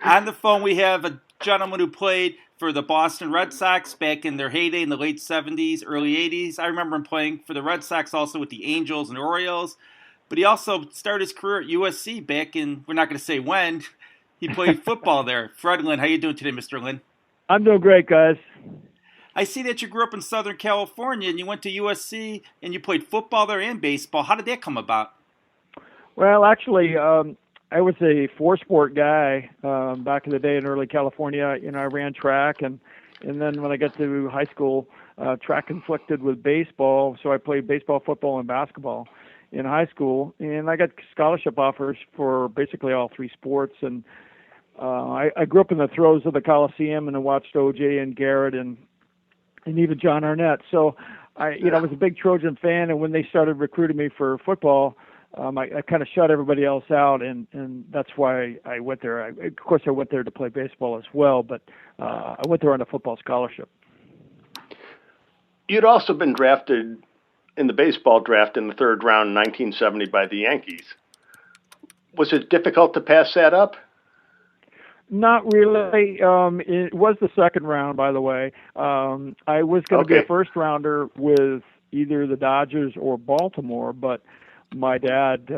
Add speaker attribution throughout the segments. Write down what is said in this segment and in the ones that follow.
Speaker 1: On the phone, we have a gentleman who played for the Boston Red Sox back in their heyday in the late 70s, early 80s. I remember him playing for the Red Sox also with the Angels and Orioles. But he also started his career at USC back in, we're not going to say when, he played football there. Fred Lynn, how you doing today, Mr. Lynn?
Speaker 2: I'm doing great, guys.
Speaker 1: I see that you grew up in Southern California and you went to USC and you played football there and baseball. How did that come about?
Speaker 2: Well, actually, I was a four-sport guy back in the day in early California. I ran track, and then when I got to high school, track conflicted with baseball, so I played baseball, football, and basketball in high school, and I got scholarship offers for basically all three sports. And I grew up in the throes of the Coliseum, and I watched O.J. and Garrett and even John Arnett. So I was a big Trojan fan, and when they started recruiting me for football, I kind of shut everybody else out, and that's why I went there. Of course, I went there to play baseball as well, but I went there on a football scholarship.
Speaker 3: You'd also been drafted in the baseball draft in the third round in 1970 by the Yankees. Was it difficult to pass that up?
Speaker 2: Not really. It was the second round, by the way. I was going to be a first rounder with either the Dodgers or Baltimore, but my dad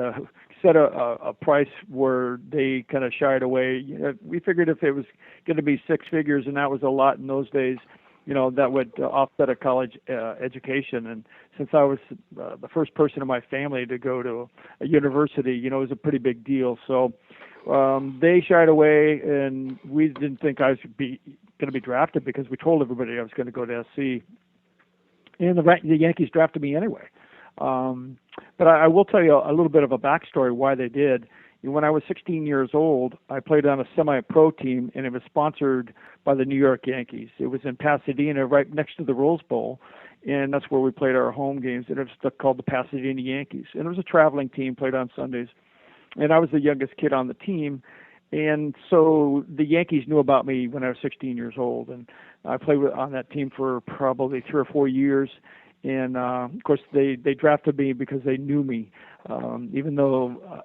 Speaker 2: set a price where they kind of shied away. We figured if it was going to be six figures, and that was a lot in those days, that would offset a college education. And since I was the first person in my family to go to a university, it was a pretty big deal. So they shied away, and we didn't think I was going to be drafted because we told everybody I was going to go to SC. And the Yankees drafted me anyway. But I will tell you a little bit of a backstory why they did. When I was 16 years old, I played on a semi-pro team, and it was sponsored by the New York Yankees. It was in Pasadena, right next to the Rose Bowl, and that's where we played our home games. And it was called the Pasadena Yankees. And it was a traveling team, played on Sundays. And I was the youngest kid on the team. And so the Yankees knew about me when I was 16 years old. And I played on that team for probably 3 or 4 years. And, of course, they drafted me because they knew me. Even though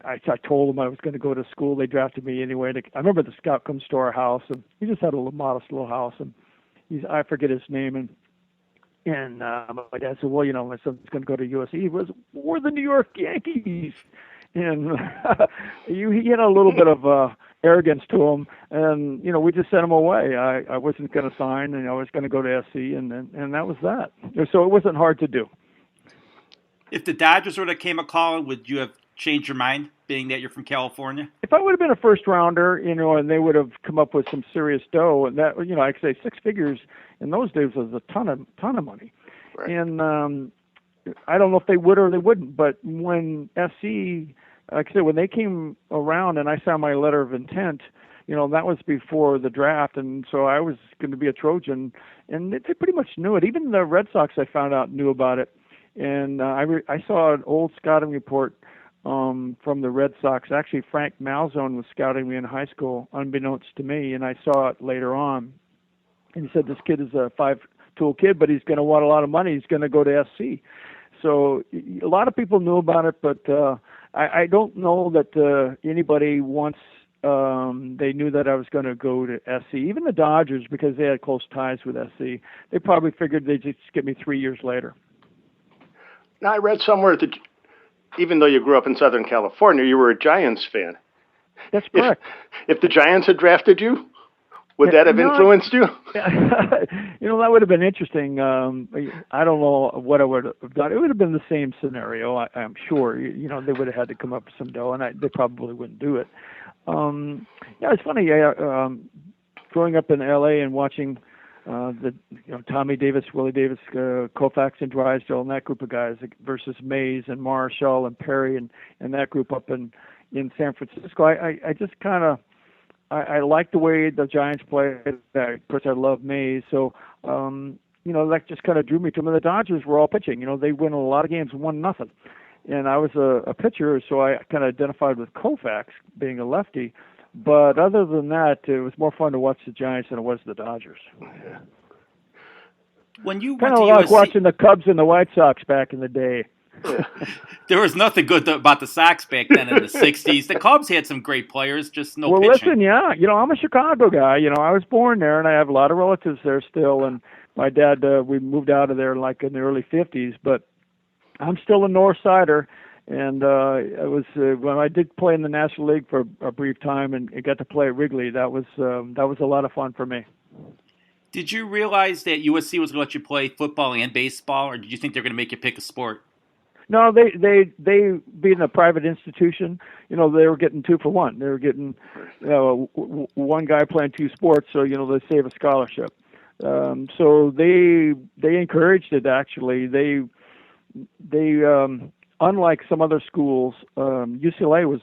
Speaker 2: I told them I was going to go to school, they drafted me anyway. I remember the scout comes to our house, and he just had a little modest little house. And I forget his name. And my dad said, well, my son's going to go to USC. We're the New York Yankees. And he had a little bit of arrogance to him, and we just sent him away. I wasn't going to sign, and I was going to go to SC, and that was that. So it wasn't hard to do.
Speaker 1: If the Dodgers would have came a call, would you have changed your mind, being that you're from California?
Speaker 2: If I would have been a first rounder, and they would have come up with some serious dough, and that, I could say six figures in those days was a ton of money, right. And I don't know if they would or they wouldn't, but when SC, like I said, when they came around and I signed my letter of intent, that was before the draft, and so I was going to be a Trojan, and they pretty much knew it. Even the Red Sox, I found out, knew about it, and I saw an old scouting report from the Red Sox. Actually, Frank Malzone was scouting me in high school, unbeknownst to me, and I saw it later on, and he said, this kid is a five-tool kid, but he's going to want a lot of money. He's going to go to SC. So a lot of people knew about it, but I don't know that anybody once they knew that I was going to go to SC. Even the Dodgers, because they had close ties with SC, they probably figured they'd just get me 3 years later.
Speaker 3: Now, I read somewhere that even though you grew up in Southern California, you were a Giants fan.
Speaker 2: That's correct.
Speaker 3: If the Giants had drafted you, would that have influenced you?
Speaker 2: That would have been interesting. I don't know what I would have done. It would have been the same scenario, I'm sure. They would have had to come up with some dough, and they probably wouldn't do it. It's funny. Growing up in L.A. and watching Tommy Davis, Willie Davis, Koufax and Drysdale, and that group of guys versus Mays and Marshall and Perry and that group up in San Francisco, I just kind of I like the way the Giants play. Of course, I love Mays, so that just kind of drew me to them. And the Dodgers were all pitching. They win a lot of games, 1-0, and I was a pitcher, so I kind of identified with Koufax being a lefty. But other than that, it was more fun to watch the Giants than it was the Dodgers.
Speaker 1: When you
Speaker 2: kind of like watching the Cubs and the White Sox back in the day.
Speaker 1: There was nothing good about the Sox back then in the 60s. The Cubs had some great players, just no pitching.
Speaker 2: Listen, yeah, I'm a Chicago guy. I was born there, and I have a lot of relatives there still. And my dad, we moved out of there like in the early 50s, but I'm still a North Sider. And it was when I did play in the National League for a brief time and got to play at Wrigley. That was a lot of fun for me.
Speaker 1: Did you realize that USC was going to let you play football and baseball, or did you think they're going to make you pick a sport?
Speaker 2: No, they being a private institution, they were getting 2 for 1. They were getting one guy playing 2 sports, so they save a scholarship. So they encouraged it. Actually, they unlike some other schools, UCLA was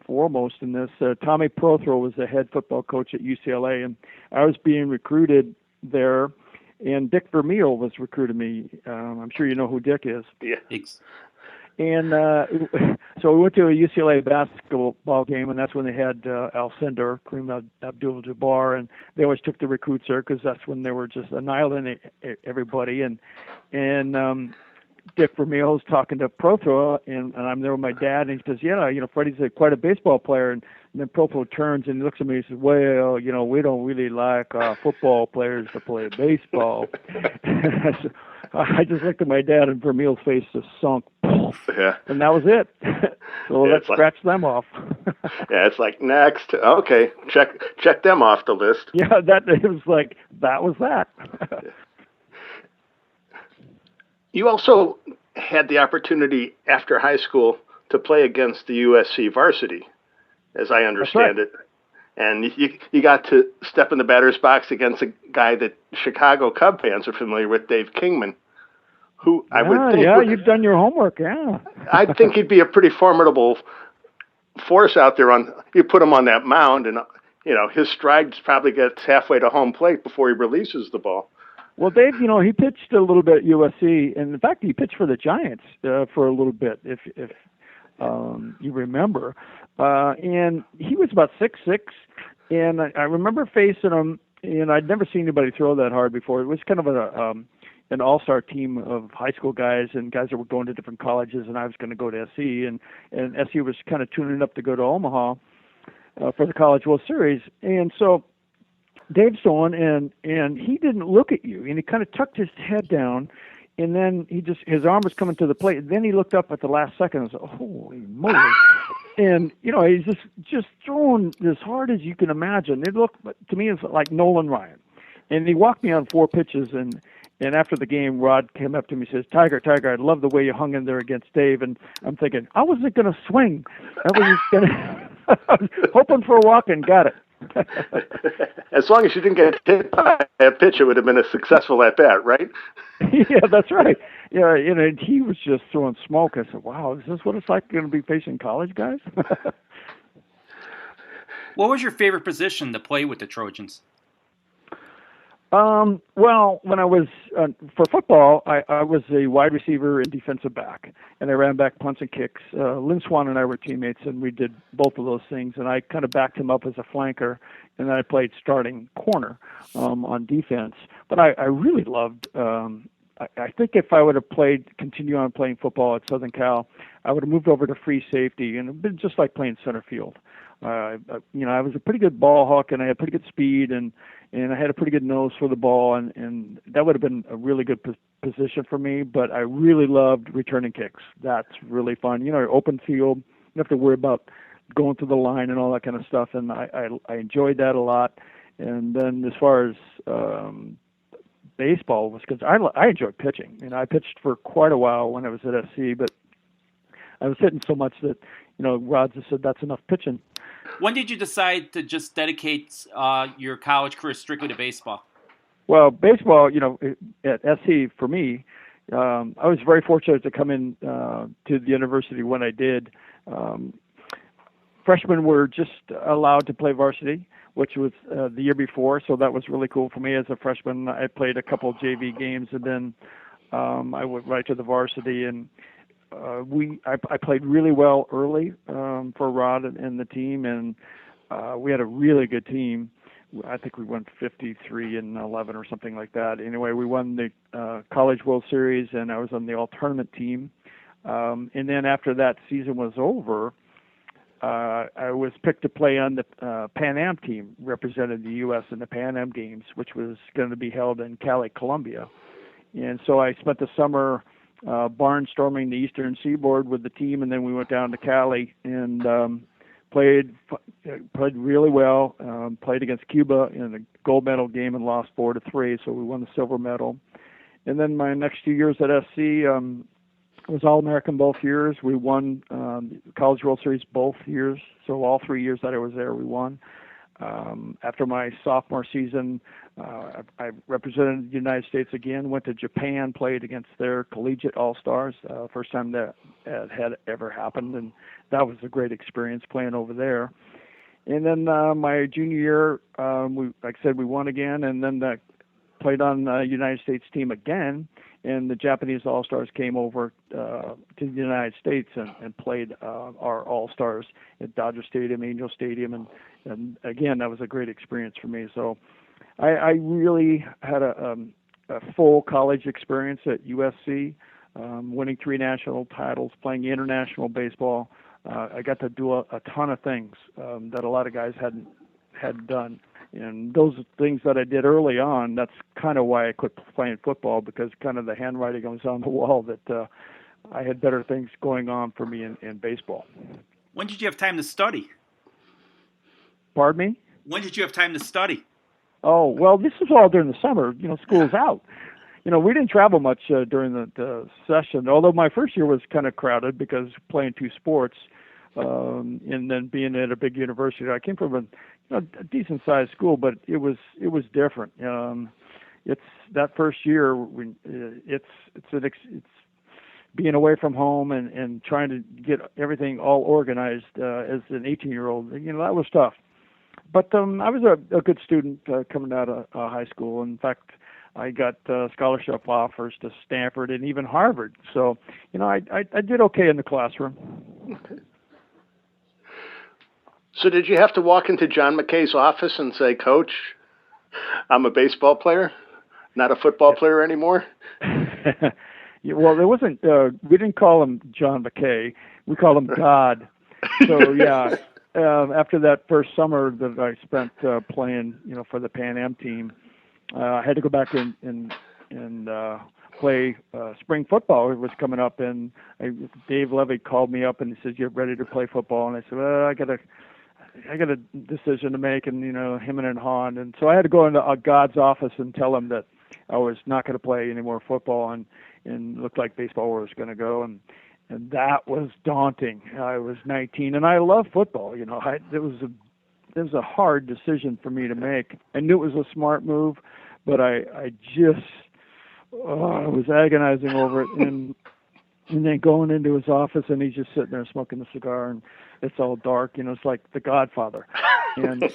Speaker 2: foremost in this. Tommy Prothro was the head football coach at UCLA, and I was being recruited there. And Dick Vermeil was recruiting me. I'm sure you know who Dick is.
Speaker 3: Yeah.
Speaker 2: And so we went to a UCLA basketball game, and that's when they had Alcindor, Kareem Abdul-Jabbar, and they always took the recruits there because that's when they were just annihilating everybody. And Dick Vermeil was talking to Prothro, and I'm there with my dad, and he says, "Yeah, Freddie's quite a baseball player." And then Prothro turns and he looks at me and says, "Well, we don't really like football players to play baseball." I just looked at my dad, and Vermeil's face just sunk.
Speaker 3: Yeah.
Speaker 2: And that was it. So let's scratch them off.
Speaker 3: Yeah, it's like, next. Okay, check them off the list.
Speaker 2: Yeah, it was like, that was that.
Speaker 3: You also had the opportunity after high school to play against the USC varsity, as I understand it. And you got to step in the batter's box against a guy that Chicago Cub fans are familiar with, Dave Kingman, who I would think...
Speaker 2: Yeah, you've done your homework, yeah.
Speaker 3: I think he'd be a pretty formidable force out there. You put him on that mound, and his strides probably gets halfway to home plate before he releases the ball.
Speaker 2: Well, Dave, he pitched a little bit at USC, and in fact, he pitched for the Giants for a little bit, if you remember. And he was about 6'6", and I remember facing him, and I'd never seen anybody throw that hard before. It was kind of an all-star team of high school guys and guys that were going to different colleges, and I was going to go to SC, and SC was kind of tuning up to go to Omaha for the College World Series, and so Dave's on, and he didn't look at you, and he kind of tucked his head down, and then his arm was coming to the plate. Then he looked up at the last second and said, "Holy moly!" And he's just throwing as hard as you can imagine. It looked to me like Nolan Ryan, and he walked me on 4 pitches, and after the game, Rod came up to me and says, Tiger, I love the way you hung in there against Dave. And I'm thinking, I wasn't going to swing. I was just going to hoping for a walk and got it.
Speaker 3: As long as you didn't get hit by a pitch, it would have been a successful at bat, right?
Speaker 2: Yeah, that's right. Yeah, he was just throwing smoke. I said, "Wow, is this what it's like going to be facing college guys?"
Speaker 1: What was your favorite position to play with the Trojans?
Speaker 2: Well, when I was for football, I was a wide receiver and defensive back, and I ran back punts and kicks. Lynn Swan and I were teammates, and we did both of those things. And I kind of backed him up as a flanker, and then I played starting corner on defense. But I really loved. I think if I would have continued on playing football at Southern Cal, I would have moved over to free safety, and it'd been just like playing center field. I was a pretty good ball hawk, and I had pretty good speed, and I had a pretty good nose for the ball, and that would have been a really good position for me. But I really loved returning kicks. That's really fun. Open field, you don't have to worry about going to the line and all that kind of stuff, and I enjoyed that a lot. And then as far as baseball was concerned, I enjoyed pitching. I pitched for quite a while when I was at SC, but I was hitting so much that Rod just said that's enough pitching.
Speaker 1: When did you decide to just dedicate your college career strictly to baseball?
Speaker 2: Well, baseball, at SC for me, I was very fortunate to come in to the university when I did. Freshmen were just allowed to play varsity, which was the year before, so that was really cool for me as a freshman. I played a couple of JV games, and then I went right to the varsity, and I played really well early for Rod and the team, and we had a really good team. I think we won 53-11 or something like that. Anyway, we won the College World Series, and I was on the all-tournament team And then after that season was over, I was picked to play on the Pan Am team, represented the U.S. in the Pan Am Games, which was going to be held in Cali, Colombia. And so I spent the summer barnstorming the Eastern Seaboard with the team, and then we went down to Cali and played really well. Played against Cuba in a gold medal game and lost 4-3, so we won the silver medal. And then my next 2 years at SC, was All-American both years. We won College World Series both years, so all 3 years that I was there, we won. After my sophomore season, I represented the United States again, went to Japan, played against their collegiate all-stars, first time that had ever happened, and that was a great experience playing over there. And then my junior year, like I said, we won again, and then played on the United States team again, and the Japanese All-Stars came over to the United States and played our All-Stars at Dodger Stadium, Angel Stadium, and again, that was a great experience for me. So I really had a full college experience at USC, winning 3 national titles, playing international baseball. I got to do a ton of things that a lot of guys hadn't done. And those things that I did early on, that's kind of why I quit playing football, because kind of the handwriting was on the wall that I had better things going on for me in baseball.
Speaker 1: When did you have time to study?
Speaker 2: Pardon me?
Speaker 1: When did you have time to study?
Speaker 2: Oh, well, this was all during the summer. School's out. We didn't travel much during the session, although my first year was kind of crowded because playing 2 sports and then being at a big university. I came from a decent-sized school, but it was different. It's that first year when it's being away from home and trying to get everything all organized as an 18-year-old. That was tough. But I was a good student coming out of high school. In fact, I got scholarship offers to Stanford and even Harvard. So, I did okay in the classroom.
Speaker 3: Okay. So did you have to walk into John McKay's office and say, "Coach, I'm a baseball player, not a football player anymore"?
Speaker 2: Well, there wasn't. We didn't call him John McKay. We called him God. So yeah. After that first summer that I spent playing, for the Pan Am team, I had to go back and play spring football. It was coming up, and Dave Levy called me up and he said, "You're ready to play football?" And I said, "Well, I got a decision to make," and him and Han, and so I had to go into God's office and tell him that I was not going to play any more football, and looked like baseball was going to go, and that was daunting. I was 19, and I love football. It was a hard decision for me to make. I knew it was a smart move, but I was agonizing over it, and then going into his office, and he's just sitting there smoking a cigar, and it's all dark. It's like The Godfather, and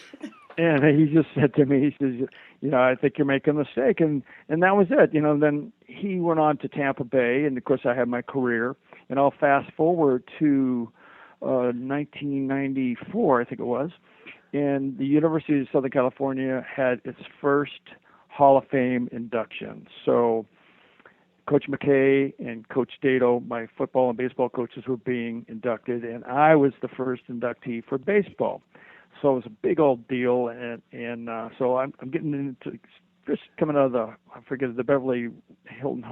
Speaker 2: he just said to me, he says, "I think you're making a mistake," and that was it. Then he went on to Tampa Bay, and of course I had my career, and I'll fast forward to 1994, I think it was, and the University of Southern California had its first Hall of Fame induction. So Coach McKay and Coach Dato, my football and baseball coaches, were being inducted, and I was the first inductee for baseball. So it was a big old deal, and so I'm getting into just coming out of the Beverly Hilton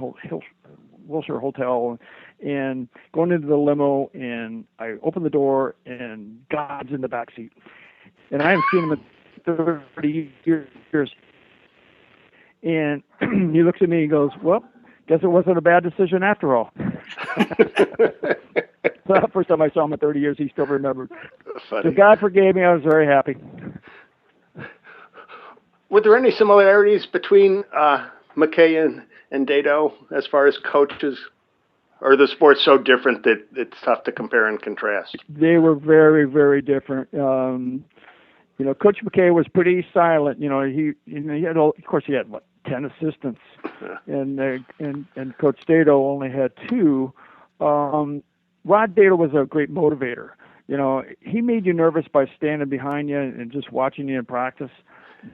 Speaker 2: Wilshire Hotel, and going into the limo, and I open the door, and God's in the back seat, and I haven't seen him in 30 years, and he looks at me and goes, "Well, guess it wasn't a bad decision after all." So the first time I saw him in 30 years, he still remembered.
Speaker 3: Funny.
Speaker 2: So God forgave me. I was very happy.
Speaker 3: Were there any similarities between McKay and Dato as far as coaches? Or are the sports so different that it's tough to compare and contrast?
Speaker 2: They were very, very different. Coach McKay was pretty silent. He had, of course, he had 10 assistants, and Coach Dato only had 2. Rod Dato was a great motivator. He made you nervous by standing behind you and just watching you in practice.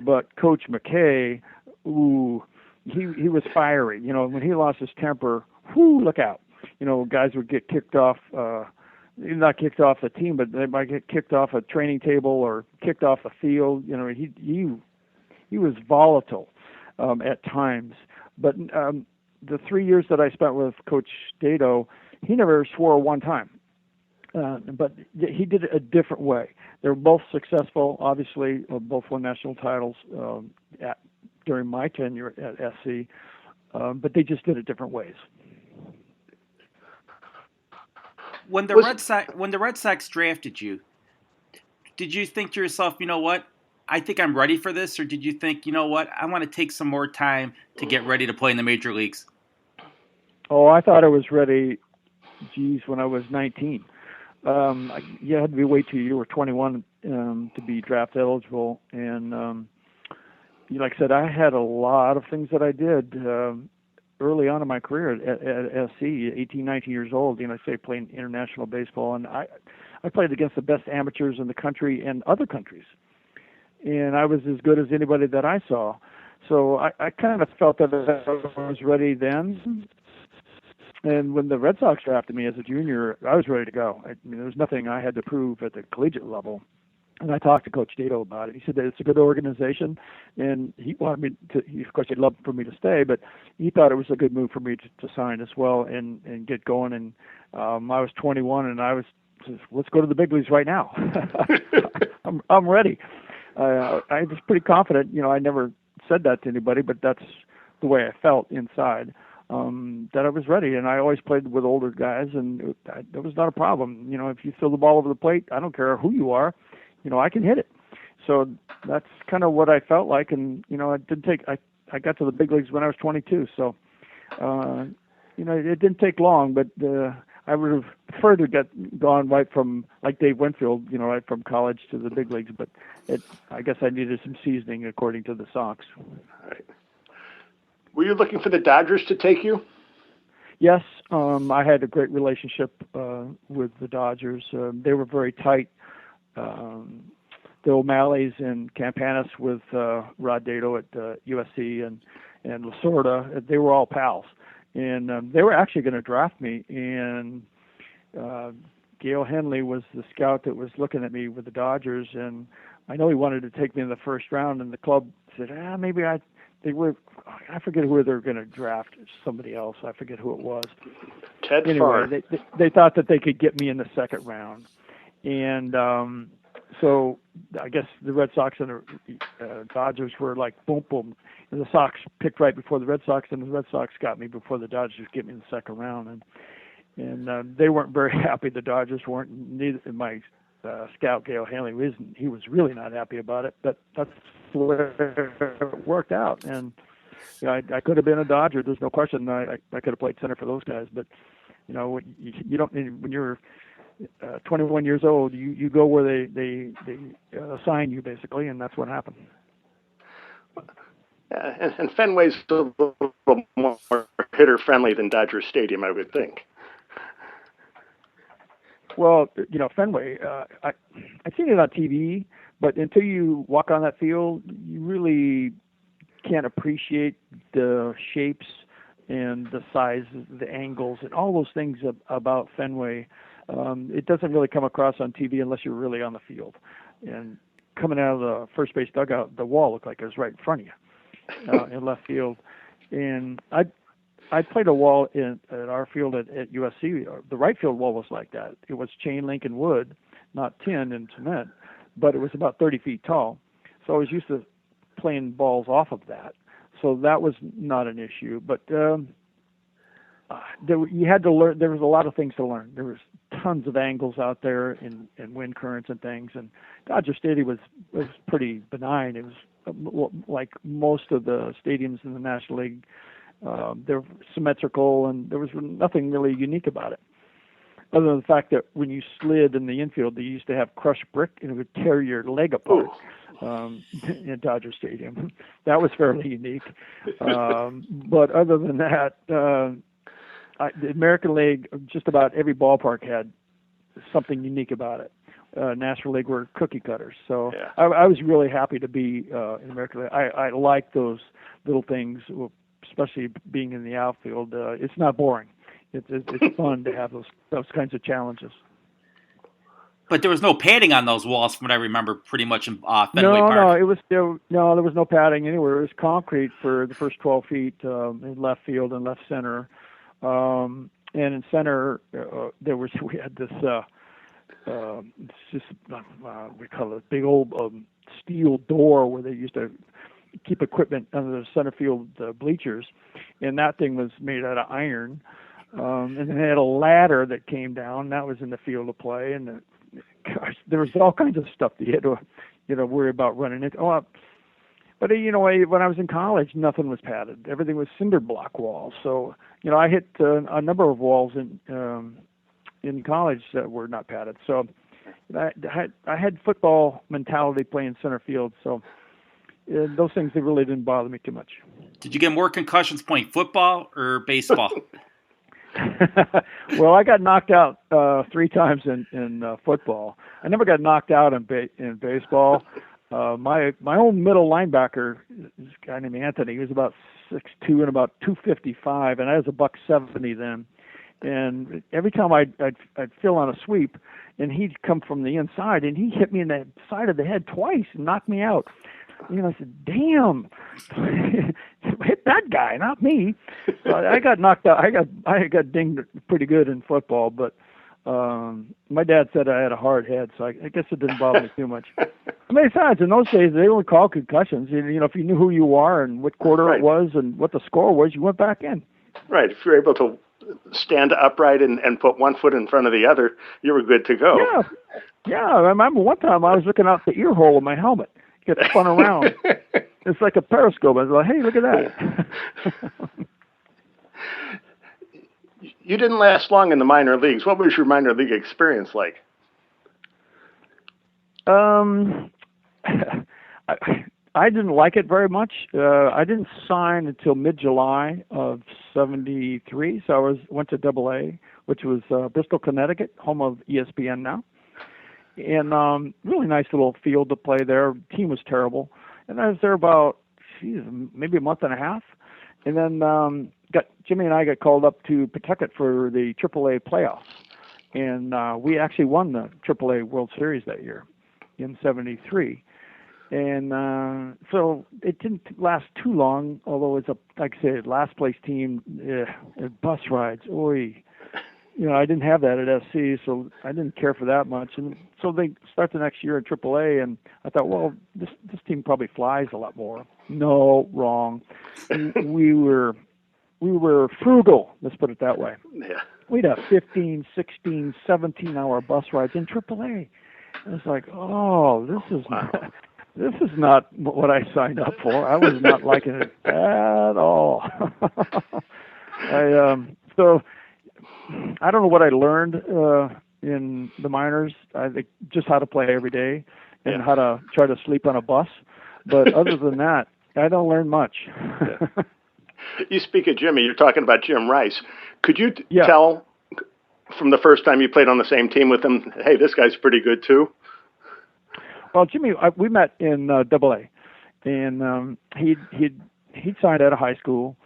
Speaker 2: But Coach McKay, he was fiery. When he lost his temper, look out. guys would get kicked off, not kicked off the team, but they might get kicked off a training table or kicked off the field. He was volatile at times. But the 3 years that I spent with Coach Dado, he never swore one time. But he did it a different way. They were both successful, obviously, both won national titles during my tenure at SC, but they just did it different ways.
Speaker 1: When the Red Sox drafted you, did you think to yourself, you know what, I think I'm ready for this, or did you think, you know what, I want to take some more time to get ready to play in the major leagues?
Speaker 2: Oh, I thought I was ready, when I was 19. You had to wait till you were 21 to be draft eligible, and like I said, I had a lot of things that I did early on in my career at SC, 18, 19 years old. Playing international baseball, and I played against the best amateurs in the country and other countries, and I was as good as anybody that I saw. So I kind of felt that I was ready then. And when the Red Sox drafted me as a junior, I was ready to go. There was nothing I had to prove at the collegiate level. And I talked to Coach Dado about it. He said that it's a good organization, and he wanted me to. Of course, he'd love for me to stay, but he thought it was a good move for me to sign as well and get going. And I was 21, and I was, let's go to the big leagues right now. I'm ready. I was pretty confident. I never said that to anybody, but that's the way I felt inside. That I was ready, and I always played with older guys, and that was not a problem. If you throw the ball over the plate, I don't care who you are, I can hit it. So that's kind of what I felt like, and it didn't take. I got to the big leagues when I was 22, so it didn't take long, but I would have preferred to get gone right from, like Dave Winfield, right from college to the big leagues, but I guess I needed some seasoning according to the Sox.
Speaker 3: All right. Were you looking for the Dodgers to take you?
Speaker 2: Yes, I had a great relationship with the Dodgers. They were very tight. The O'Malleys and Campanis with Rod Dado at USC and Lasorda, they were all pals. And they were actually going to draft me. And Gail Henley was the scout that was looking at me with the Dodgers. And I know he wanted to take me in the first round. And the club said, maybe I forget who they were going to draft. Somebody else. I forget who it was.
Speaker 3: Ted
Speaker 2: Farr. They thought that they could get me in the second round. And so I guess the Red Sox and the Dodgers were like boom, boom. And the Sox picked right before the Red Sox, and the Red Sox got me before the Dodgers get me in the second round. And they weren't very happy. The Dodgers weren't. Neither my scout Gail Hanley he was really not happy about it. But that's the way it worked out. And I could have been a Dodger. There's no question. I could have played center for those guys. But you don't, when you're 21 years old, you go where they assign you, basically, and that's what happened.
Speaker 3: And Fenway's a little more hitter-friendly than Dodger Stadium, I would think.
Speaker 2: Well, Fenway, I've seen it on TV, but until you walk on that field, you really can't appreciate the shapes and the size, the angles, and all those things about Fenway. It doesn't really come across on TV unless you're really on the field. And coming out of the first base dugout, the wall looked like it was right in front of you in left field. And I played a wall at our field at USC. The right field wall was like that. It was chain link and wood, not tin and cement, but it was about 30 feet tall. So I was used to playing balls off of that. So that was not an issue. But you had to learn. There was a lot of things to learn. There was tons of angles out there and wind currents and things. And Dodger Stadium was pretty benign. It was like most of the stadiums in the National League. They're symmetrical, and there was nothing really unique about it, other than the fact that when you slid in the infield, they used to have crushed brick, and it would tear your leg apart in Dodger Stadium. That was fairly unique. But other than that, the American League, just about every ballpark had something unique about it. National League were cookie cutters. So yeah. I was really happy to be in American League. I like those little things, especially being in the outfield. It's not boring. It's fun to have those kinds of challenges.
Speaker 1: But there was no padding on those walls, from what I remember, pretty much in Fenway Park.
Speaker 2: There was no padding anywhere. It was concrete for the first 12 feet in left field and left center. And in center, we had this we call it a big old steel door where they used to keep equipment under the center field bleachers, and that thing was made out of iron. And then they had a ladder that came down. That was in the field of play, and gosh, there was all kinds of stuff that you had to, worry about running it. But when I was in college, nothing was padded. Everything was cinder block walls. So I hit a number of walls in college that were not padded. So I had football mentality playing center field. So those things, they really didn't bother me too much.
Speaker 1: Did you get more concussions playing football or baseball?
Speaker 2: Well, I got knocked out 3 times in football. I never got knocked out in baseball. My own middle linebacker, this guy named Anthony, he was about 6'2" and about 255, and I was a $170 then. And every time I'd fill on a sweep, and he'd come from the inside, and he hit me in the side of the head twice and knocked me out. I said, damn, hit that guy, not me. I got knocked out. I got dinged pretty good in football, but my dad said I had a hard head, so I guess it didn't bother me too much. Besides, in those days, they only called concussions. If you knew who you are and what quarter it was and what the score was, you went back in.
Speaker 3: Right. If you're able to stand upright and put one foot in front of the other, you were good to go.
Speaker 2: Yeah. I remember one time I was looking out the ear hole of my helmet. Get spun around. It's like a periscope. I was like, hey, look at that.
Speaker 3: You didn't last long in the minor leagues. What was your minor league experience like?
Speaker 2: I didn't like it very much. I didn't sign until mid-July of '73, so I went to AA, which was Bristol, Connecticut, home of ESPN now. And really nice little field to play there. Team was terrible. And I was there about, maybe a month and a half. And then Jimmy and I got called up to Pawtucket for the AAA playoffs. And we actually won the AAA World Series that year in '73. And so it didn't last too long, although it's like I said, last place team, bus rides, oy. I didn't have that at SC, so I didn't care for that much. And so they start the next year at AAA, and I thought, well, this team probably flies a lot more. No, wrong. We were frugal, let's put it that way.
Speaker 3: Yeah.
Speaker 2: We'd have 15, 16, 17-hour bus rides in AAA. And it's like, oh, this is not what I signed up for. I was not liking it at all. So I don't know what I learned in the minors. I think just how to play every day and how to try to sleep on a bus. But other than that, I don't learn much.
Speaker 3: You speak of Jimmy. You're talking about Jim Rice. Could you tell from the first time you played on the same team with him, hey, this guy's pretty good too?
Speaker 2: Well, Jimmy, we met in AA, and he'd signed out of high school.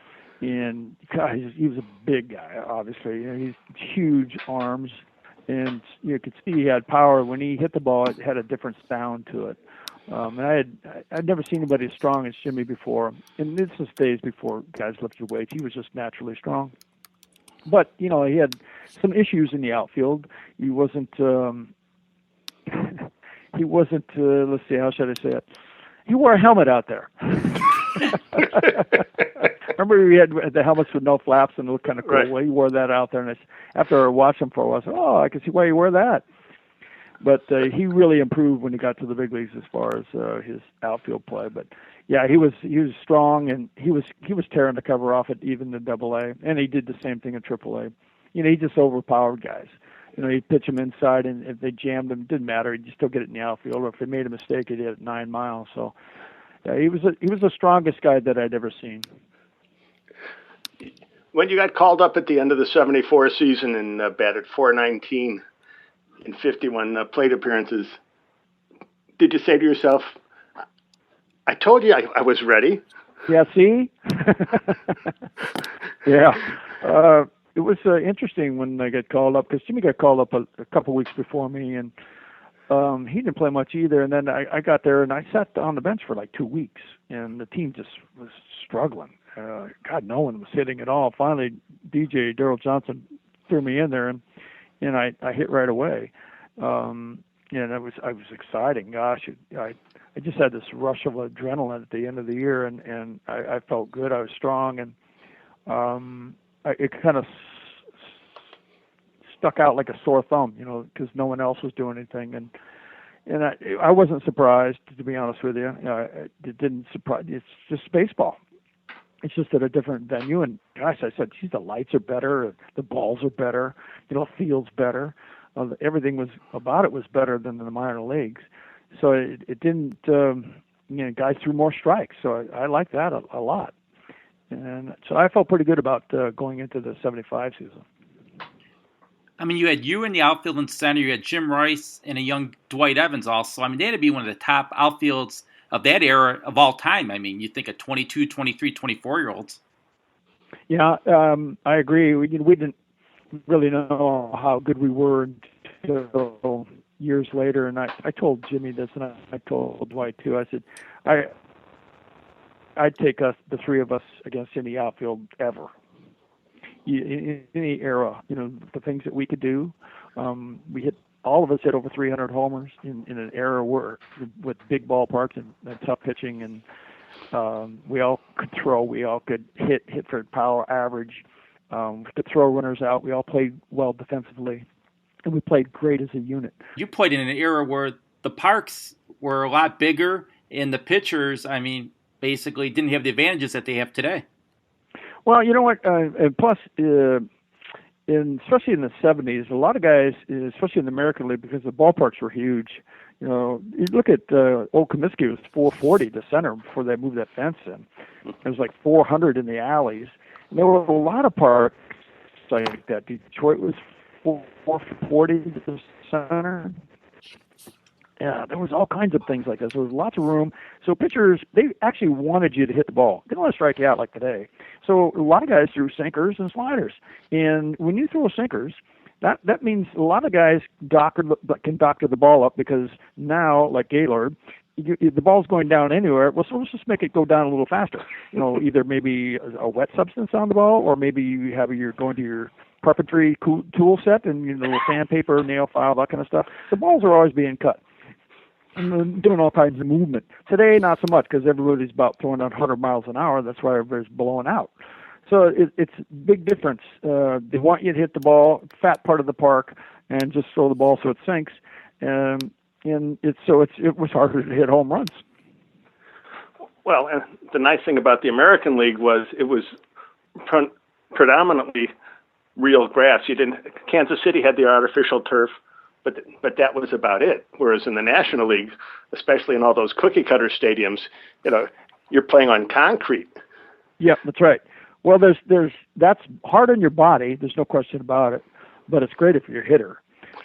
Speaker 2: And God, he was a big guy, obviously. He's huge arms, and you could see he had power. When he hit the ball, it had a different sound to it. And I'd never seen anybody as strong as Jimmy before. And this was days before guys lifted weights. He was just naturally strong. But he had some issues in the outfield. He wasn't. Let's see, how should I say it? He wore a helmet out there. Remember we had the helmets with no flaps and it looked kind of cool.
Speaker 3: Right.
Speaker 2: Well, he wore that out there, and after I watched him for a while, I said, "Oh, I can see why you wear that." But he really improved when he got to the big leagues as far as his outfield play. But yeah, he was strong, and he was tearing the cover off it even in AA, and he did the same thing in AAA. He just overpowered guys. He'd pitch them inside, and if they jammed him, it didn't matter. He'd still get it in the outfield. Or if they made a mistake, he'd hit it 9 miles. So yeah, he was the strongest guy that I'd ever seen.
Speaker 3: When you got called up at the end of the '74 season and batted .419 in 51 plate appearances, did you say to yourself, I told you I was ready?
Speaker 2: Yeah, see? Yeah. it was interesting when I got called up, because Jimmy got called up a couple weeks before me, and he didn't play much either. And then I got there, and I sat on the bench for like 2 weeks, and the team just was struggling. God, no one was hitting at all. Finally, DJ Darryl Johnson threw me in there, and I hit right away. And I was exciting. Gosh, I just had this rush of adrenaline at the end of the year, and I felt good. I was strong, and it kind of stuck out like a sore thumb, because no one else was doing anything, and I wasn't surprised, to be honest with you. It didn't surprise. It's just baseball. It's just at a different venue, and gosh, I said, geez, the lights are better, the balls are better, the field's better. Everything was better than in the minor leagues. So it didn't, guys threw more strikes. So I like that a lot. And so I felt pretty good about going into the 75 season.
Speaker 1: I mean, you had you in the outfield and center. You had Jim Rice and a young Dwight Evans also. I mean, they had to be one of the top outfields of that era of all time. I mean, you think of 22, 23, 24-year-olds.
Speaker 2: Yeah, I agree. We didn't really know how good we were until years later. And I told Jimmy this, and I told Dwight too. I said, I'd take the three of us against any outfield ever. In any era, the things that we could do. All of us hit over 300 homers in an era with big ballparks and tough pitching, and we all could throw. We all could hit for power average. We could throw runners out. We all played well defensively, and we played great as a unit.
Speaker 1: You played in an era where the parks were a lot bigger, and the pitchers, I mean, basically didn't have the advantages that they have today. Well,
Speaker 2: you know what? And plus, especially in the 70s, a lot of guys, especially in the American League, because the ballparks were huge. You look at Old Comiskey was 440 to center before they moved that fence in. It was like 400 in the alleys. And there were a lot of parks like that. Detroit was 440 to center. Yeah, there was all kinds of things like this. There was lots of room. So pitchers, they actually wanted you to hit the ball. They didn't want to strike you out like today. So a lot of guys threw sinkers and sliders. And when you throw sinkers, that means a lot of guys can doctor the ball up, because now, like Gaylord, the ball's going down anywhere. Well, so let's just make it go down a little faster. Either maybe a wet substance on the ball, or maybe you're going to your carpentry tool set and the sandpaper, nail file, that kind of stuff. The balls are always being cut. And doing all kinds of movement. Today, not so much, because everybody's about throwing out 100 miles an hour. That's why everybody's blowing out. So it's a big difference. They want you to hit the ball, fat part of the park, and just throw the ball so it sinks. And it was harder to hit home runs.
Speaker 3: Well, and the nice thing about the American League was it was predominantly real grass. Kansas City had the artificial turf, but that was about it. Whereas in the National League, especially in all those cookie cutter stadiums, you're playing on concrete.
Speaker 2: Yeah, that's right. Well, that's hard on your body. There's no question about it. But it's great if you're a hitter.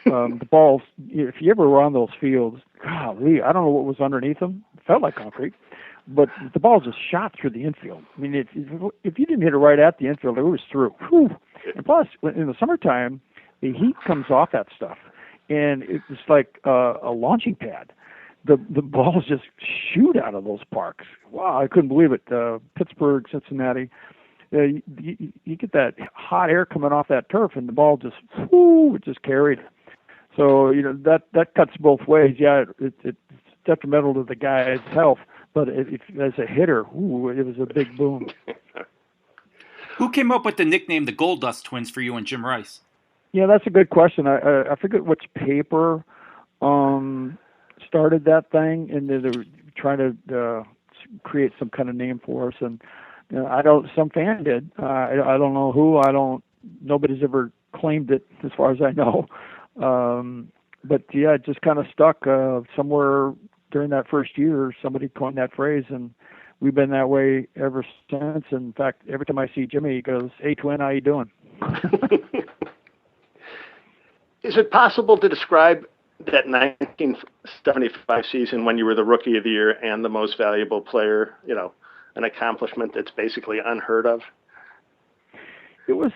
Speaker 2: The balls, if you ever were on those fields, golly, I don't know what was underneath them. It felt like concrete. But the ball just shot through the infield. I mean, if you didn't hit it right at the infield, it was through. Whew. And plus, in the summertime, the heat comes off that stuff. And it's like a launching pad. The balls just shoot out of those parks. Wow, I couldn't believe it. Pittsburgh, Cincinnati, you get that hot air coming off that turf, and the ball it just carried. So that cuts both ways. Yeah, it's detrimental to the guy's health, but as a hitter, it was a big boom.
Speaker 1: Who came up with the nickname the Gold Dust Twins for you and Jim Rice?
Speaker 2: Yeah, that's a good question. I forget which paper started that thing, and they were trying to create some kind of name for us. And some fan did. I don't know who. Nobody's ever claimed it, as far as I know. But yeah, it just kind of stuck. Somewhere during that first year, somebody coined that phrase, and we've been that way ever since. In fact, every time I see Jimmy, he goes, "Hey, twin, how you doing?"
Speaker 3: Is it possible to describe that 1975 season when you were the Rookie of the Year and the most valuable player, an accomplishment that's basically unheard of?
Speaker 2: It was,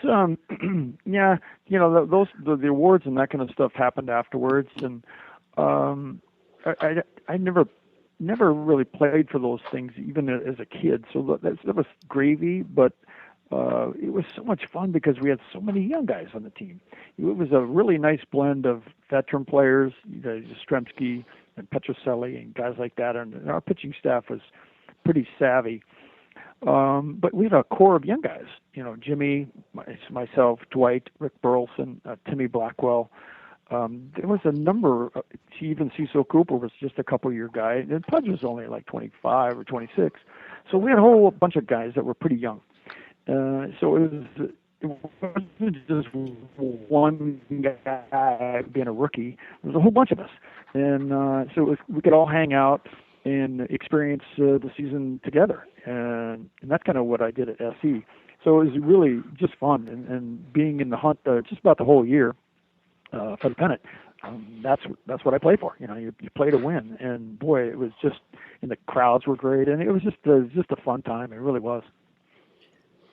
Speaker 2: yeah, the awards and that kind of stuff happened afterwards, and I never really played for those things, even as a kid. So that was gravy, but it was so much fun because we had so many young guys on the team. It was a really nice blend of veteran players, Yastrzemski and Petrocelli and guys like that, and our pitching staff was pretty savvy. But we had a core of young guys, Jimmy, myself, Dwight, Rick Burleson, Timmy Blackwell. There was a number, even Cecil Cooper was just a couple-year guy, and Pudge was only like 25 or 26. So we had a whole bunch of guys that were pretty young. So it wasn't just one guy being a rookie. There was a whole bunch of us. And so we could all hang out and experience the season together. And that's kind of what I did at SC. So it was really just fun. And being in the hunt just about the whole year for the pennant, that's what I play for. You play to win. And, boy, it was just – and the crowds were great. And it was just a fun time. It really was.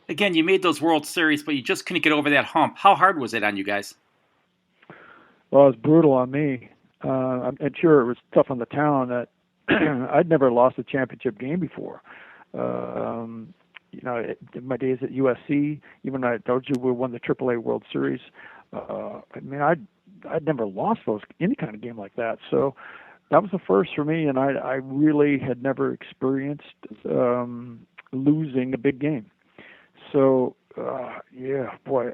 Speaker 1: Again, you made those World Series, but you just couldn't get over that hump. How hard was it on you guys?
Speaker 2: Well, it was brutal on me. I'm sure it was tough on the town that I'd never lost a championship game before. In my days at USC, even though I told you we won the AAA World Series, I'd never lost any kind of game like that. So that was the first for me, and I really had never experienced losing a big game. So, boy,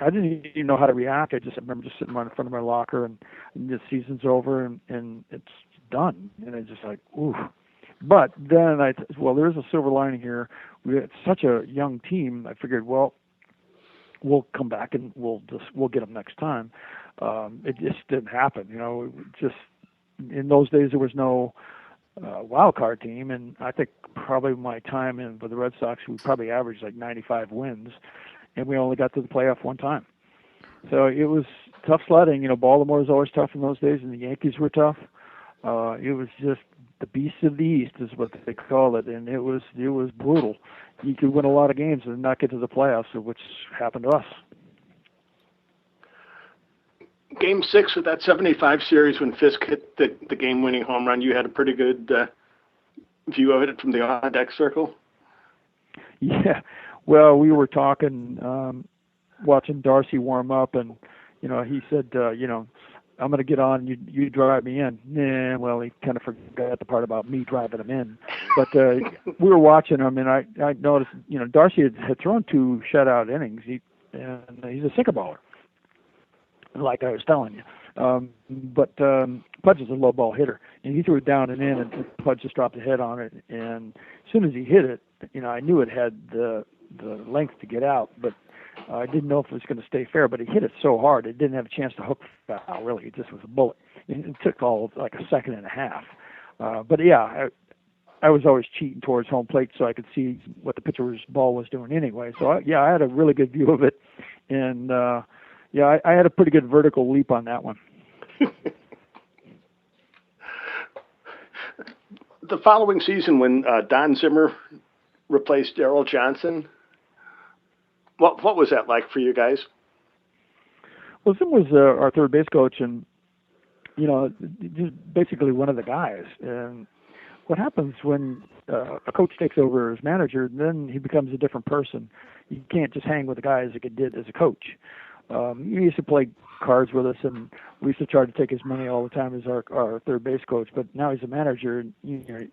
Speaker 2: I didn't even know how to react. I remember just sitting right in front of my locker, and the season's over, and it's done. And I just like, ooh. But then there's a silver lining here. We had such a young team. I figured, well, we'll come back and we'll get them next time. It just didn't happen. Just in those days there was no wild card team, and I think probably my time in for the Red Sox, we probably averaged like 95 wins, and we only got to the playoff one time. So it was tough sledding. Baltimore was always tough in those days, and the Yankees were tough. It was just the beast of the East is what they call it, and it was brutal. You could win a lot of games and not get to the playoffs, which happened to us.
Speaker 3: Game 6 of that 75 series, when Fisk hit the game-winning home run, you had a pretty good view of it from the on-deck circle?
Speaker 2: Yeah. Well, we were talking, watching Darcy warm up, and, he said, I'm going to get on, you drive me in. Yeah, well, he kind of forgot the part about me driving him in. But we were watching him, and I noticed, Darcy had thrown 2 shutout innings. He's a sinker baller, like I was telling you. But Pudge is a low ball hitter, and he threw it down and in, and Pudge just dropped a head on it. And as soon as he hit it, I knew it had the length to get out, but I didn't know if it was going to stay fair. But he hit it so hard, it didn't have a chance to hook foul, really. It just was a bullet. And it took like a second and a half. But yeah, I was always cheating towards home plate so I could see what the pitcher's ball was doing anyway. So, I had a really good view of it. And, I had a pretty good vertical leap on that one.
Speaker 3: The following season, when Don Zimmer replaced Darrell Johnson, what was that like for you guys?
Speaker 2: Well, Zimmer was our third base coach, and just basically one of the guys. And what happens when a coach takes over as manager, then he becomes a different person. You can't just hang with the guys like he did as a coach. He used to play cards with us, and we used to try to take his money all the time as our third base coach. But now he's a manager, and you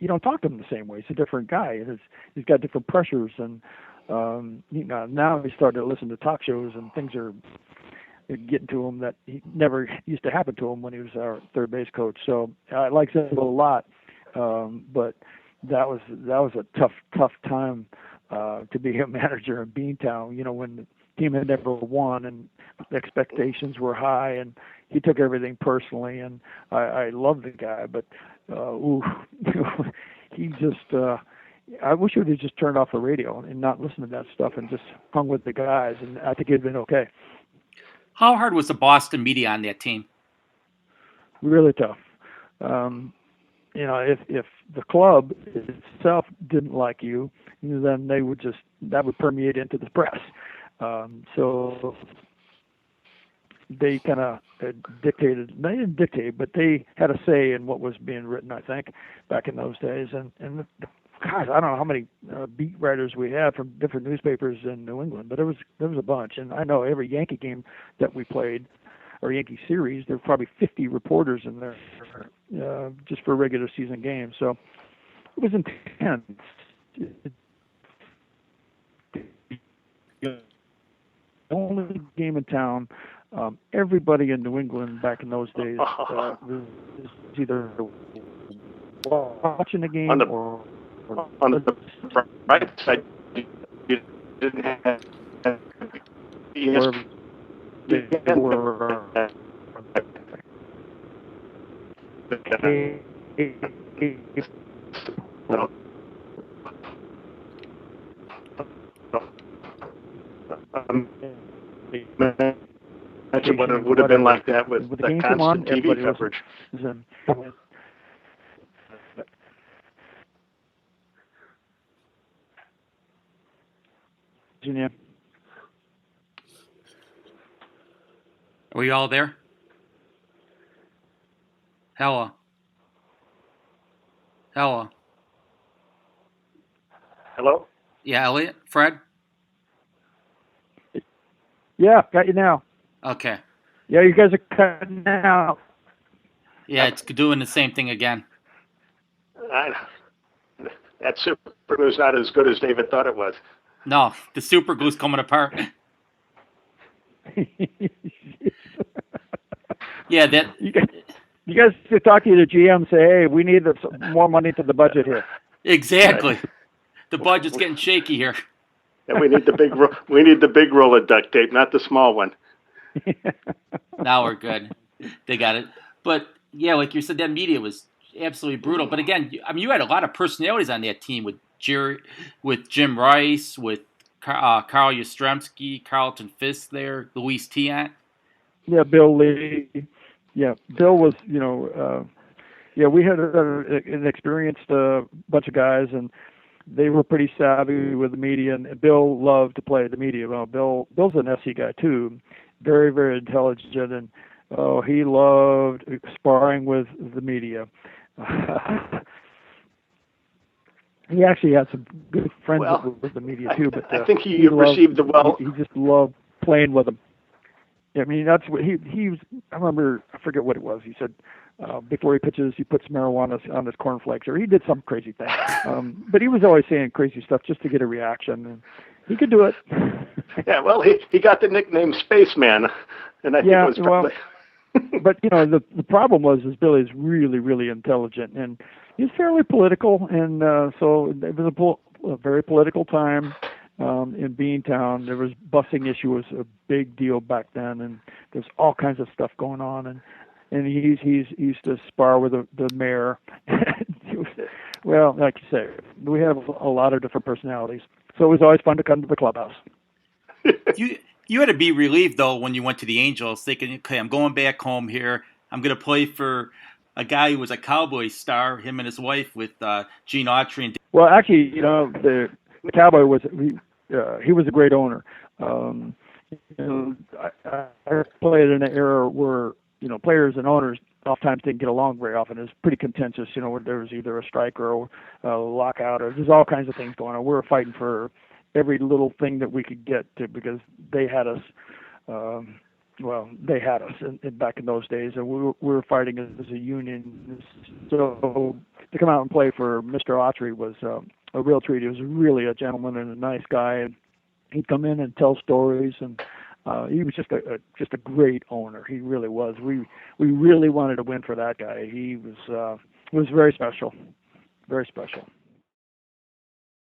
Speaker 2: don't talk to him the same way. He's a different guy, and he's got different pressures. And now he's starting to listen to talk shows, and things are getting to him that he never used to happen to him when he was our third base coach. So I like him a lot, but that was a tough time to be a manager in Beantown. When the team had never won and the expectations were high, and he took everything personally. And I love the guy, but he just I wish he would have just turned off the radio and not listened to that stuff and just hung with the guys, and I think he'd been okay.
Speaker 1: How hard was the Boston media on that team?
Speaker 2: Really tough. If the club itself didn't like you, then that would permeate into the press. So they kind of dictated. They didn't dictate, but they had a say in what was being written. I think back in those days, and gosh, I don't know how many beat writers we had from different newspapers in New England, but there was a bunch. And I know every Yankee game that we played, or Yankee series, there were probably 50 reporters in there just for regular season games. So it was intense. The only game in town. Everybody in New England back in those days was either watching the game or
Speaker 3: on the right side. You didn't have Imagine what it would have been like that with the constant TV coverage.
Speaker 2: Virginia.
Speaker 1: Are we all there? Hello.
Speaker 3: Hello?
Speaker 1: Yeah, Elliott? Fred?
Speaker 2: Yeah, got you now.
Speaker 1: Okay.
Speaker 2: Yeah, you guys are cutting out.
Speaker 1: Yeah, it's doing the same thing again.
Speaker 3: That super glue's not as good as David thought it was.
Speaker 1: No, the super glue's coming apart. Yeah, that.
Speaker 2: You guys should talk to the GM. Say, hey, we need more money to the budget here.
Speaker 1: Exactly.
Speaker 3: Right.
Speaker 1: The budget's getting shaky here.
Speaker 3: And we need the big roll of duct tape, not the small one.
Speaker 1: Now we're good. They got it. But yeah, like you said, that media was absolutely brutal. But again, I mean, you had a lot of personalities on that team with Jim Rice, with Carl Yastrzemski, Carlton Fisk there, Luis Tiant.
Speaker 2: Yeah, Bill Lee. Yeah, Bill was, we had an experienced bunch of guys, and they were pretty savvy with the media, and Bill loved to play the media. Well, Bill's an SC guy too, very, very intelligent, and he loved sparring with the media. He actually had some good friends with the media too, but
Speaker 3: I think he received the well.
Speaker 2: He just loved playing with them. I mean, that's what he was. I remember, I forget what it was. He said before he pitches, he puts marijuana on his cornflakes, or he did some crazy thing. But he was always saying crazy stuff just to get a reaction, and he could do it.
Speaker 3: Yeah, well, he got the nickname Spaceman, and I think it was probably.
Speaker 2: But the problem was Billy is really, really intelligent, and he's fairly political, and so it was a very political time. In Beantown, there was busing issue was a big deal back then, and there's all kinds of stuff going on, and he used to spar with the mayor. Well, like you say, we have a lot of different personalities, so it was always fun to come to the clubhouse.
Speaker 1: You had to be relieved though when you went to the Angels, thinking, okay, I'm going back home here. I'm going to play for a guy who was a Cowboy star, him and his wife, with Gene Autry. And
Speaker 2: well, actually, the Cowboy was he was a great owner. I played in an era where players and owners oftentimes didn't get along very often. It was pretty contentious. Where there was either a strike or a lockout, or there's all kinds of things going on. We were fighting for every little thing that we could get to because they had us. They had us back in those days, and we were fighting as a union. So to come out and play for Mr. Autry was a real treat. He was really a gentleman and a nice guy, and he'd come in and tell stories, and he was just a great owner. He really was. We really wanted to win for that guy. He was very special, very special.